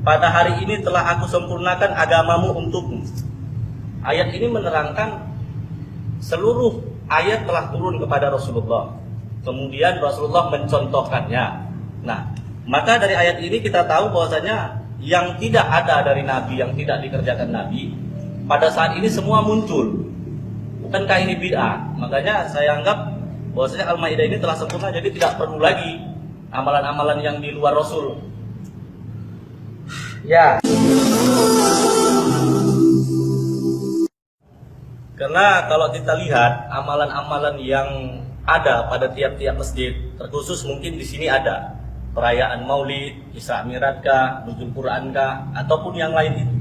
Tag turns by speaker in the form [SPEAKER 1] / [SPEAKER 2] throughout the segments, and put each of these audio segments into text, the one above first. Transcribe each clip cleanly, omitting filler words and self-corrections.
[SPEAKER 1] pada hari ini telah aku sempurnakan agamamu untukmu. Ayat ini menerangkan seluruh ayat telah turun kepada Rasulullah. Kemudian Rasulullah mencontohkannya. Nah, maka dari ayat ini kita tahu bahwasanya yang tidak ada dari Nabi, yang tidak dikerjakan Nabi, pada saat ini semua muncul. Bukankah ini bid'ah? Makanya saya anggap bahwasanya Al-Maidah ini telah sempurna, jadi tidak perlu lagi amalan-amalan yang di luar Rasul.
[SPEAKER 2] Ya.
[SPEAKER 1] Karena kalau kita lihat amalan-amalan yang ada pada tiap-tiap masjid, terkhusus mungkin di sini ada perayaan Maulid, Isra Mi'raj kah, Nuzul Quran kah, ataupun yang lain itu.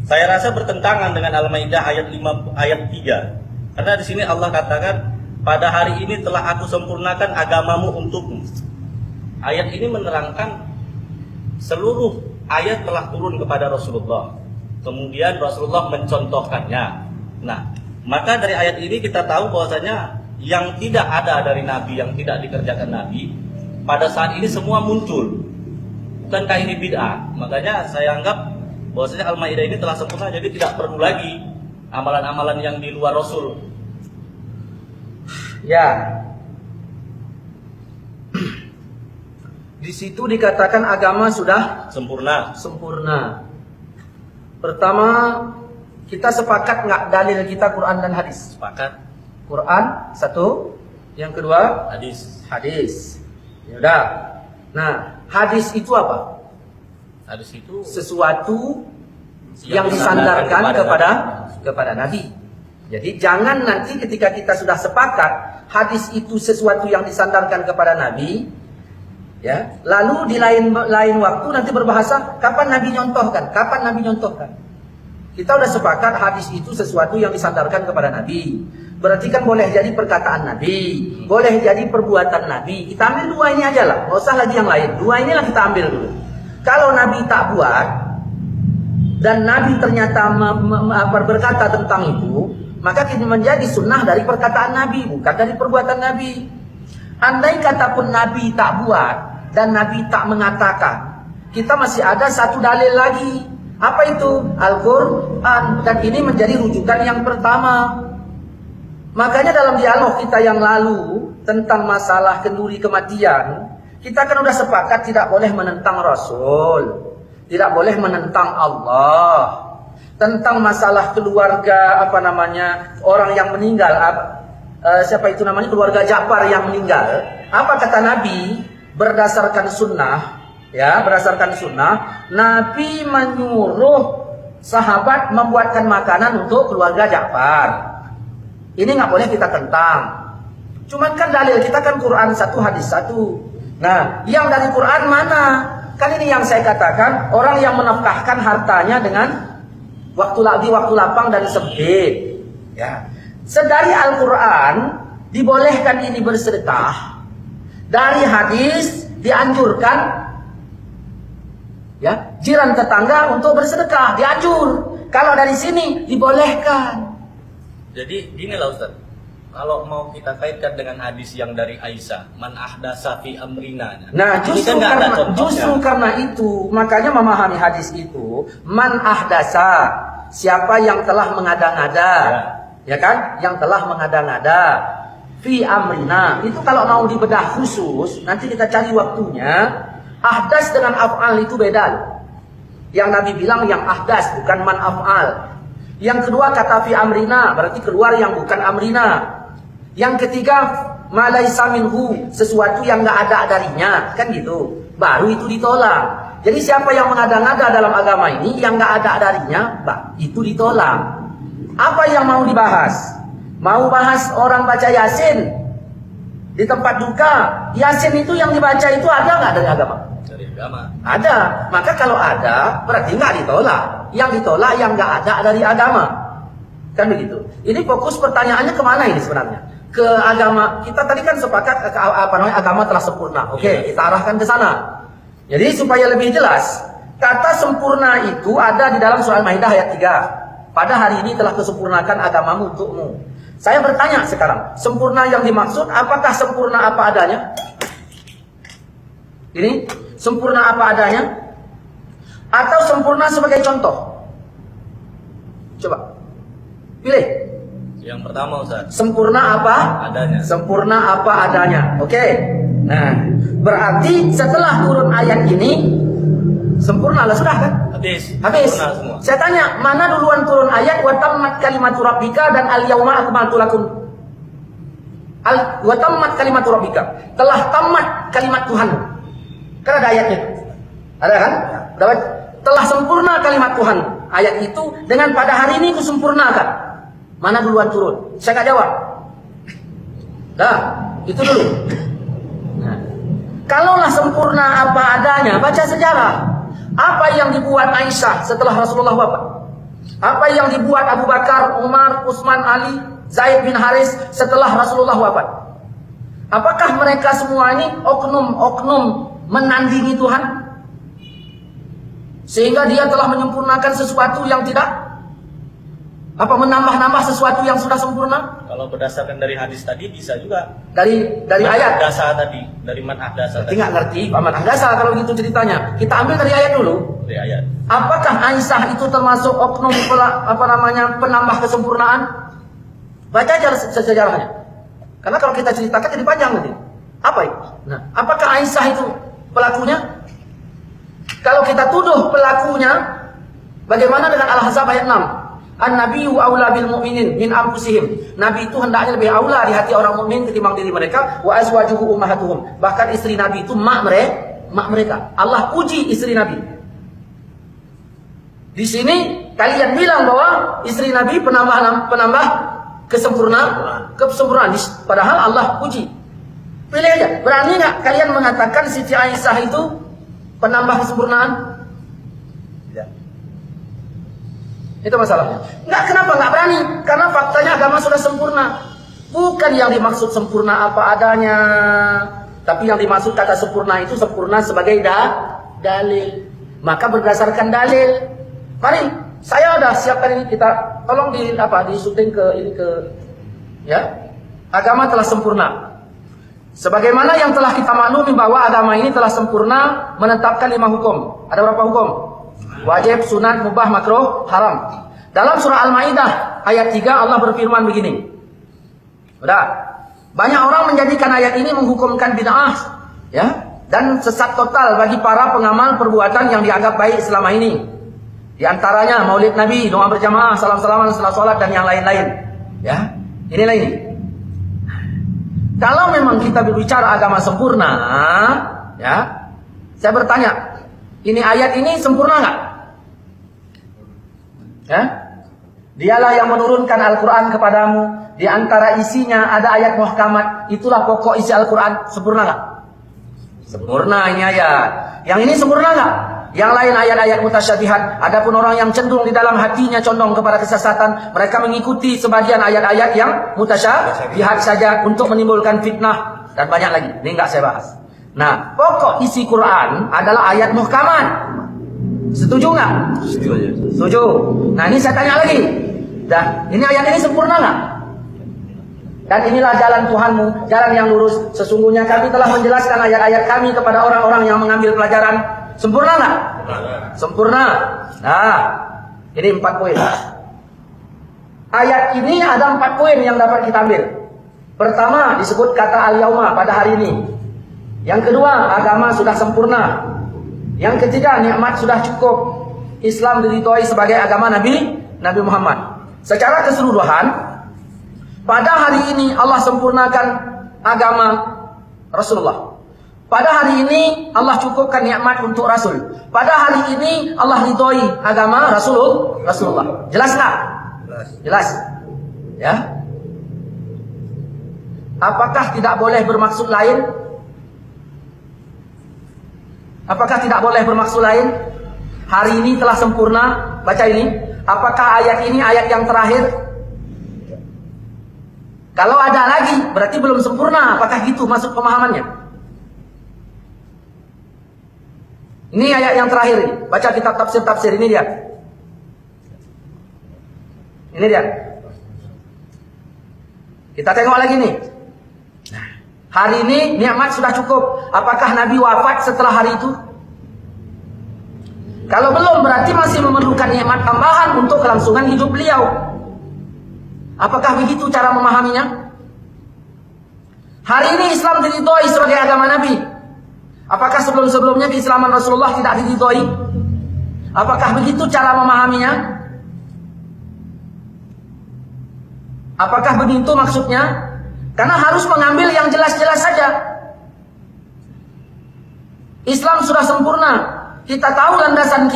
[SPEAKER 1] Saya rasa bertentangan dengan Al-Maidah ayat 5 ayat 3. Karena di sini Allah katakan, pada hari ini telah aku sempurnakan agamamu untukmu. Ayat ini menerangkan seluruh ayat telah turun kepada Rasulullah. Kemudian Rasulullah mencontohkannya. Nah, maka dari ayat ini kita tahu bahwasanya yang tidak ada dari Nabi, yang tidak dikerjakan Nabi, pada saat ini semua muncul. Bukankah ini bid'ah? Makanya saya anggap bahwasanya Al-Maidah ini telah sempurna, jadi tidak perlu lagi amalan-amalan yang di luar Rasul.
[SPEAKER 2] Ya. Di situ dikatakan agama sudah sempurna. Pertama, kita sepakat nggak dalil kita Quran dan hadis?
[SPEAKER 1] Sepakat.
[SPEAKER 2] Quran satu, yang kedua hadis. Ya udah. Nah, hadis itu apa?
[SPEAKER 1] Hadis itu
[SPEAKER 2] sesuatu yang disandarkan kepada Nabi. Jadi jangan nanti ketika kita sudah sepakat hadis itu sesuatu yang disandarkan kepada Nabi, ya, lalu di lain waktu nanti berbahasa kapan Nabi nyontohkan. Kita sudah sepakat hadis itu sesuatu yang disandarkan kepada Nabi. Berarti kan boleh jadi perkataan Nabi, boleh jadi perbuatan Nabi. Kita ambil dua ini aja lah, nggak usah lagi yang lain. Dua inilah kita ambil dulu. Kalau Nabi tak buat dan Nabi ternyata berkata tentang itu, maka ini menjadi sunnah dari perkataan Nabi, bukan dari perbuatan Nabi. Andai kata pun Nabi tak buat dan Nabi tak mengatakan, kita masih ada satu dalil lagi. Apa itu? Al-Quran. Dan ini menjadi rujukan yang pertama. Makanya dalam dialog kita yang lalu tentang masalah kenduri kematian, kita kan udah sepakat tidak boleh menentang Rasul, tidak boleh menentang Allah. Tentang masalah keluarga orang yang meninggal, siapa itu namanya, keluarga Ja'far yang meninggal. Apa kata Nabi? Berdasarkan sunnah, Nabi menyuruh sahabat membuatkan makanan untuk keluarga Ja'far. Ini nggak boleh kita tentang. Cuman kan dalil kita kan Quran satu, hadis satu. Nah, yang dari Quran mana? Kan ini yang saya katakan, orang yang menafkahkan hartanya dengan waktu lapang dan sempit. Ya. Sedari Al-Quran dibolehkan ini bersedekah. Dari hadis dianjurkan, ya, jiran tetangga untuk bersedekah, dianjur. Kalau dari sini dibolehkan.
[SPEAKER 1] Jadi ginilah Ustaz, kalau mau kita kaitkan dengan hadis yang dari Aisyah, man ahdasa fi amrina.
[SPEAKER 2] Nah, justru karena itu, makanya memahami hadis itu, man ahdasa, siapa yang telah mengada-ngada, ya kan? Yang telah mengada-ngada fi amrina. Itu kalau mau dibedah khusus, nanti kita cari waktunya. Ahdas dengan af'al itu beda. Yang Nabi bilang yang ahdas, bukan man af'al. Yang kedua kata fi amrina, berarti keluar yang bukan amrina. Yang ketiga malaisa minhu, sesuatu yang nggak ada darinya, kan gitu. Baru itu ditolak. Jadi siapa yang mengada-ngada dalam agama ini yang nggak ada darinya, itu ditolak. Apa yang mau dibahas? Mau bahas orang baca Yasin di tempat duka? Yasin itu yang dibaca itu ada nggak dari agama?
[SPEAKER 1] Dari agama.
[SPEAKER 2] Ada. Maka kalau ada berarti nggak ditolak. Yang ditolak yang nggak ada dari agama. Kan begitu. Ini fokus pertanyaannya kemana ini sebenarnya? Ke agama. Kita tadi kan sepakat agama telah sempurna. Oke, kita arahkan ke sana. Jadi supaya lebih jelas, kata sempurna itu ada di dalam surah Al-Maidah ayat 3. Pada hari ini telah kesempurnakan agamamu untukmu. Saya bertanya sekarang, sempurna yang dimaksud apakah sempurna apa adanya? Ini sempurna apa adanya? atau sempurna sebagai contoh? Coba pilih.
[SPEAKER 1] Yang pertama Ustaz,
[SPEAKER 2] Sempurna apa?
[SPEAKER 1] adanya.
[SPEAKER 2] Sempurna apa adanya. Oke. Nah, berarti setelah turun ayat ini sempurna lah sudah kan?
[SPEAKER 1] Habis.
[SPEAKER 2] Habis.
[SPEAKER 1] Sempurna semua.
[SPEAKER 2] Saya tanya, mana duluan turun ayat wa tammat kalimatu rabbika dan al yauma akmaltu lakum? Wa tammat kalimatu rabbika. Telah tamat kalimat Tuhan. Kan ada ayatnya. Ada kan? Dapat. Telah sempurna kalimat Tuhan. Ayat itu dengan pada hari ini kusempurnakan. Mana duluan turun? Saya nggak jawab. Dah, itu dulu. Nah, kalaulah sempurna apa adanya, baca sejarah. Apa yang dibuat Aisyah setelah Rasulullah wafat? Apa yang dibuat Abu Bakar, Umar, Utsman, Ali, Zaid bin Haris setelah Rasulullah wafat? Apakah mereka semua ini oknum-oknum menandingi Tuhan? Sehingga dia telah menyempurnakan sesuatu yang tidak? Apa menambah-nambah sesuatu yang sudah sempurna?
[SPEAKER 1] Kalau berdasarkan dari hadis tadi bisa juga.
[SPEAKER 2] Dari ayat.
[SPEAKER 1] Dasar tadi, dari man'ah dasar
[SPEAKER 2] Berarti
[SPEAKER 1] tadi.
[SPEAKER 2] nggak ngerti paman dasar kalau gitu ceritanya. Kita ambil dari ayat dulu.
[SPEAKER 1] Dari ayat.
[SPEAKER 2] Apakah Aisyah itu termasuk oknum penambah kesempurnaan? Baca aja sejarahnya. Karena kalau kita ceritakan jadi panjang nanti. Apa itu? Nah, apakah Aisyah itu pelakunya? Kalau kita tuduh pelakunya, bagaimana dengan Al-Ahzab ayat 6? An-nabiyyu aula bil mu'minin min anfusihim. Nabi itu hendaknya lebih aula di hati orang mukmin ketimbang diri mereka. Wa azwajuhu ummahatuhum. Bahkan istri Nabi itu mak mereka. Allah puji istri Nabi. Di sini kalian bilang bahwa istri Nabi penambah kesempurnaan. Padahal Allah puji. Pilih aja. Berani nggak kalian mengatakan Siti Aisyah itu penambah kesempurnaan? Itu masalahnya. Kenapa nggak berani? Karena faktanya agama sudah sempurna. Bukan yang dimaksud sempurna apa adanya. Tapi yang dimaksud kata sempurna itu sempurna sebagai dalil. Maka berdasarkan dalil. Mari, saya udah siapkan ini, kita tolong di syuting ya. Agama telah sempurna. Sebagaimana yang telah kita maklumi bahwa agama ini telah sempurna menetapkan 5 hukum. Ada berapa hukum? Wajib, sunat, mubah, makruh, haram. Dalam surah Al-Maidah ayat 3 Allah berfirman begini. Udah. Banyak orang menjadikan ayat ini menghukumkan bid'ah, ya, dan sesat total bagi para pengamal perbuatan yang dianggap baik selama ini. Di antaranya Maulid Nabi, doa berjamaah, salam-salaman setelah sholat dan yang lain-lain. Ya. Inilah ini. Kalau memang kita berbicara agama sempurna, ya, saya bertanya, ini ayat ini sempurna nggak? Ya? Dialah yang menurunkan Al-Quran kepadamu. Di antara isinya ada ayat muhkamat. Itulah pokok isi Al-Quran. Sempurna nggak? Sempurna ini ayat. Yang ini sempurna nggak? Yang lain ayat-ayat mutasyabihat. Adapun orang yang cenderung di dalam hatinya condong kepada kesesatan, mereka mengikuti sebagian ayat-ayat yang mutasyabihat saja untuk menimbulkan fitnah dan banyak lagi. Ini nggak saya bahas. Nah, pokok isi Quran adalah ayat muhkamat. Setuju nggak? Setuju. Nah, ini saya tanya lagi. Dan ini ayat ini sempurna nggak? Dan inilah jalan Tuhanmu, jalan yang lurus. Sesungguhnya kami telah menjelaskan ayat-ayat kami kepada orang-orang yang mengambil pelajaran. Sempurna nggak? Sempurna. Nah, ini 4 poin. Ayat ini ada 4 poin yang dapat kita ambil. Pertama, disebut kata al-yauma pada hari ini. Yang kedua, agama sudah sempurna. Yang ketiga, nikmat sudah cukup. Islam diridhoi sebagai agama Nabi Muhammad. Secara keseluruhan, pada hari ini Allah sempurnakan agama Rasulullah. Pada hari ini Allah cukupkan nikmat untuk Rasul. Pada hari ini Allah ridhoi agama Rasulullah. Jelas nggak? Jelas. Ya. Apakah tidak boleh bermaksud lain? Apakah tidak boleh bermaksud lain? Hari ini telah sempurna. Baca ini. Apakah ayat ini ayat yang terakhir? Kalau ada lagi, berarti belum sempurna. Apakah gitu maksud pemahamannya? Ini ayat yang terakhir ini. Baca kitab tafsir-tafsir. Ini dia. Ini dia. Kita tengok lagi nih. Hari ini nikmat sudah cukup. Apakah Nabi wafat setelah hari itu? Kalau belum berarti masih memerlukan nikmat tambahan untuk kelangsungan hidup beliau. Apakah begitu cara memahaminya? Hari ini Islam diridhoi sebagai agama Nabi. Apakah sebelum-sebelumnya keislaman Rasulullah tidak diridhoi? Apakah begitu cara memahaminya? Apakah begitu maksudnya? Karena harus mengambil yang jelas-jelas saja. Islam sudah sempurna. Kita tahu landasan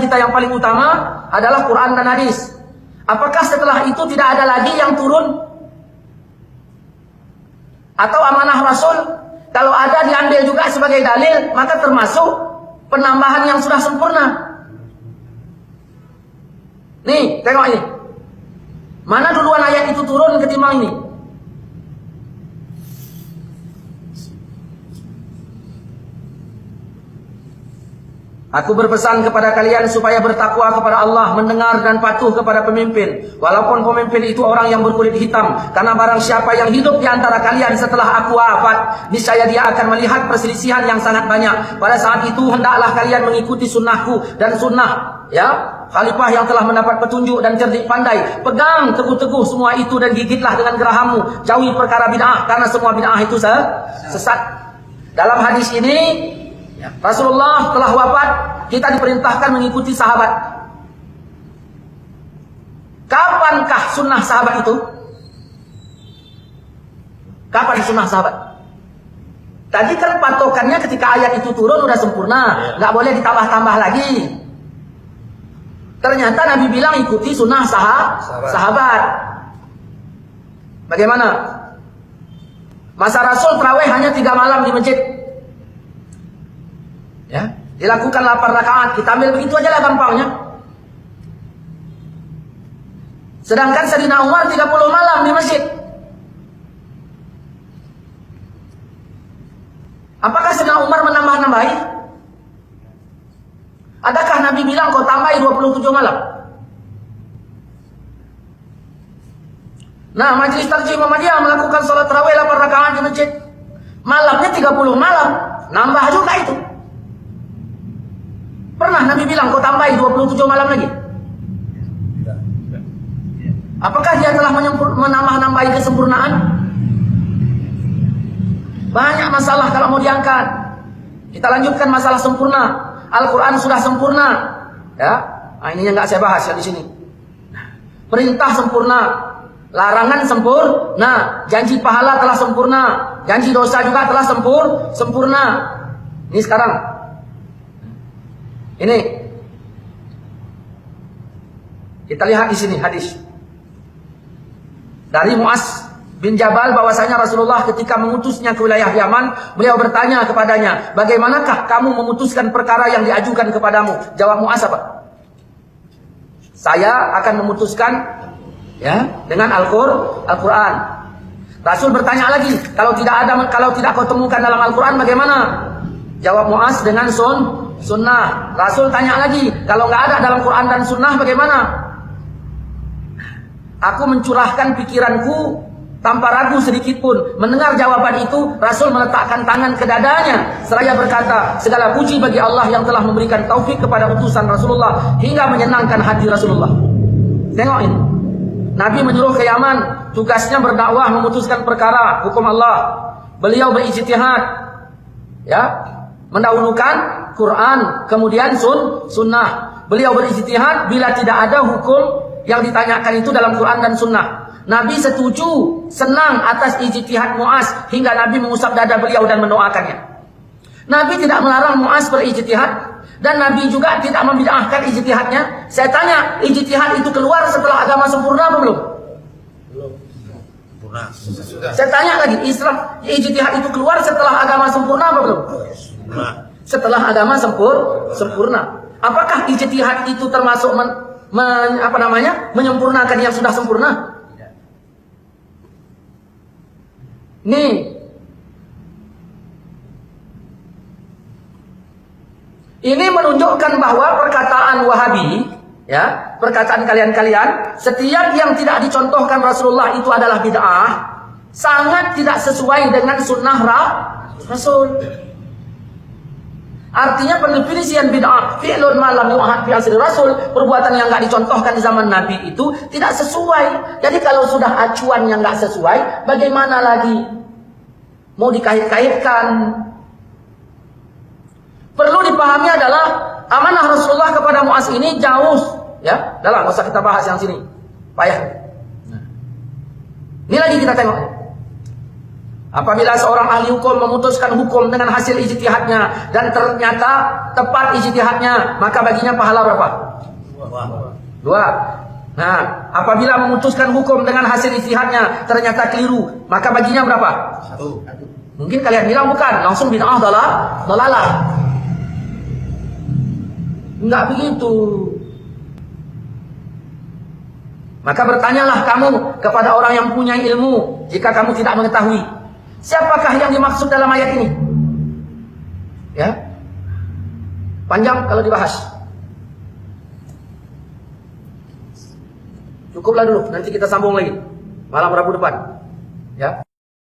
[SPEAKER 2] kita yang paling utama adalah Quran dan hadis. Apakah setelah itu tidak ada lagi yang turun? Atau amanah Rasul? Kalau ada diambil juga sebagai dalil, maka termasuk penambahan yang sudah sempurna. Nih, tengok ini. Mana duluan ayat itu turun ketimbang ini? Aku berpesan kepada kalian supaya bertakwa kepada Allah, mendengar dan patuh kepada pemimpin, walaupun pemimpin itu orang yang berkulit hitam. Karena barang siapa yang hidup di antara kalian setelah aku wafat, niscaya dia akan melihat perselisihan yang sangat banyak. Pada saat itu hendaklah kalian mengikuti sunnahku dan sunnah khalifah yang telah mendapat petunjuk dan cerdik pandai. Pegang teguh-teguh semua itu dan gigitlah dengan gerahammu. Jauhi perkara bid'ah, karena semua bid'ah itu sesat. Dalam hadis ini Rasulullah telah wafat, kita diperintahkan mengikuti sahabat. Kapankah sunnah sahabat itu? Kapan sunnah sahabat? Tadi kan patokannya ketika ayat itu turun udah sempurna, nggak boleh ditambah-tambah lagi. Ternyata Nabi bilang ikuti sunnah sahabat. Bagaimana? Masa Rasul tarawih hanya 3 malam di masjid. Dilakukan 8 rakaat. Kita ambil begitu aja lah gampangnya. Sedangkan Sayyidina Umar 30 malam di masjid. Apakah Sayyidina Umar menambah-nambahi? Adakah Nabi bilang kau tambahi 27 malam? Nah, Majelis Tarjih Muhammadiyah melakukan sholat tarawih 8 rakaat di masjid. Malamnya 30 malam. Nambah juga itu. Pernah Nabi bilang kau tambahi 27 malam lagi? Apakah dia telah menambah-nambahi kesempurnaan? Banyak masalah kalau mau diangkat. Kita lanjutkan masalah sempurna. Al-Quran sudah sempurna. Ini yang nggak saya bahas ya di sini. Perintah sempurna, larangan sempurna, janji pahala telah sempurna, janji dosa juga telah sempurna. Ini sekarang. Ini kita lihat di sini hadis dari Mu'az bin Jabal bahwasanya Rasulullah ketika mengutusnya ke wilayah Yaman, beliau bertanya kepadanya, bagaimanakah kamu memutuskan perkara yang diajukan kepadamu? Jawab Mu'az apa? Saya akan memutuskan dengan Al-Quran. Rasul bertanya lagi, kalau tidak kau temukan dalam Al-Quran bagaimana? Jawab Mu'az dengan sunnah. Rasul tanya lagi, kalau nggak ada dalam Quran dan sunnah bagaimana? Aku mencurahkan pikiranku tanpa ragu sedikit pun. Mendengar jawaban itu, Rasul meletakkan tangan ke dadanya seraya berkata, segala puji bagi Allah yang telah memberikan taufik kepada utusan Rasulullah hingga menyenangkan hati Rasulullah. Tengok ini, Nabi menyuruh ke Yaman, tugasnya berdakwah, memutuskan perkara hukum Allah. Beliau berijtihad, mendahulukan Quran, kemudian sunnah. Beliau berijtihad bila tidak ada hukum yang ditanyakan itu dalam Quran dan sunnah. Nabi setuju, senang atas ijtihad Mu'az hingga Nabi mengusap dada beliau dan mendoakannya. Nabi tidak melarang Mu'az berijtihad dan Nabi juga tidak membid'ahkan ijtihadnya. Saya tanya, ijtihad itu keluar setelah agama sempurna atau belum? Belum. Saya tanya lagi, Islam ijtihad itu keluar setelah agama sempurna atau belum? Setelah agama sempurna. Apakah ijtihad itu termasuk menyempurnakan yang sudah sempurna? Nih, ini menunjukkan bahwa perkataan Wahabi, perkataan kalian-kalian, setiap yang tidak dicontohkan Rasulullah itu adalah bid'ah, sangat tidak sesuai dengan sunnah Rasul. Artinya pendefinisian bid'ah fi'lun ma lam yu'had fi asri Rasul, perbuatan yang enggak dicontohkan di zaman Nabi itu tidak sesuai. Jadi kalau sudah acuan yang enggak sesuai, bagaimana lagi mau dikait-kaitkan? Perlu dipahami adalah amanah Rasulullah kepada Mu'az ini jauh, ya. Dalam enggak usah kita bahas yang sini. Payah. Ini lagi kita tengok. Apabila seorang ahli hukum memutuskan hukum dengan hasil ijtihadnya dan ternyata tepat ijtihadnya, maka baginya pahala berapa? 2. Nah, apabila memutuskan hukum dengan hasil ijtihadnya ternyata keliru, maka baginya berapa? 1. Mungkin kalian bilang bukan, langsung bid'ah dalalah. Enggak begitu. Maka bertanyalah kamu kepada orang yang punya ilmu jika kamu tidak mengetahui. Siapakah yang dimaksud dalam ayat ini? Ya, panjang kalau dibahas. Cukuplah dulu, nanti kita sambung lagi malam Rabu depan. Ya.